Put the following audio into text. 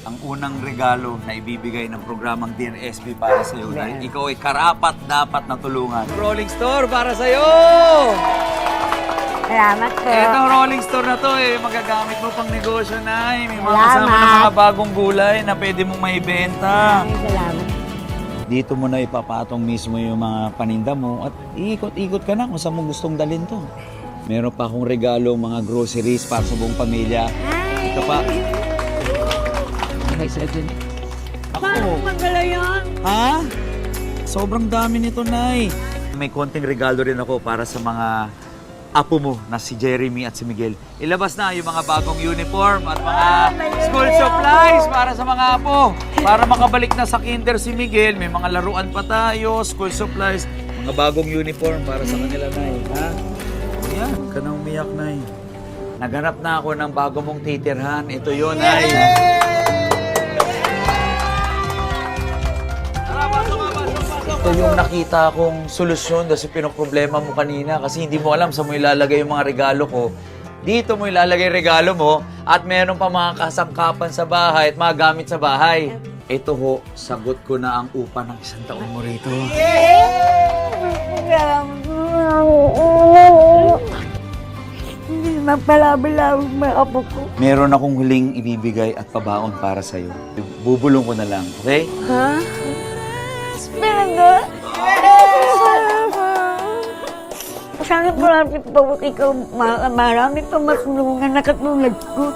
ang unang regalo na ibibigay ng programang Dear SB para sa iyo dahil ikaw ay karapat-dapat na tulungan. Rolling Store para sa iyo! Salamat po. Etong rolling store na to magagamit mo pang negosyo na May mga Salamat. kasama ng mga bagong gulay na pwede mong maibenta. Salamat. Dito mo na ipapatong mismo yung mga paninda mo at iikot-ikot ka na kung saan mo gustong dalhin to. Meron pa akong regalo, mga groceries para sa buong pamilya. Ito pa. Paano magala yan? Ha? Sobrang dami nito, Nay. May konting regalo rin ako para sa mga apo mo na si Jeremy at si Miguel. Ilabas na yung mga bagong uniform at mga school supplies para sa mga apo. Para makabalik na sa kinder si Miguel, may mga laruan pa tayo, school supplies, mga bagong uniform para sa kanila, Nay. Ha? Ayan, huwag ka na umiyak, Nay. Naghanap na ako ng bago mong titirhan. Ito yun, Nay. Ito yung nakita kong solusyon kasi pinoproblema mo kanina kasi hindi mo alam saan mo ilalagay yung mga regalo ko. Dito mo ilalagay regalo mo at meron pa mga kasangkapan sa bahay at mga gamit sa bahay. Ito ho, sagot ko na ang upa ng 1 taon mo rito. Hindi magpalabi-labi mga apo ko. Meron akong huling ibibigay at pabaon para sa'yo. Bubulong ko na lang, okay? Ha? Talaga? Sana palapit pa ikaw marami pa mas tulungan na katulad ko.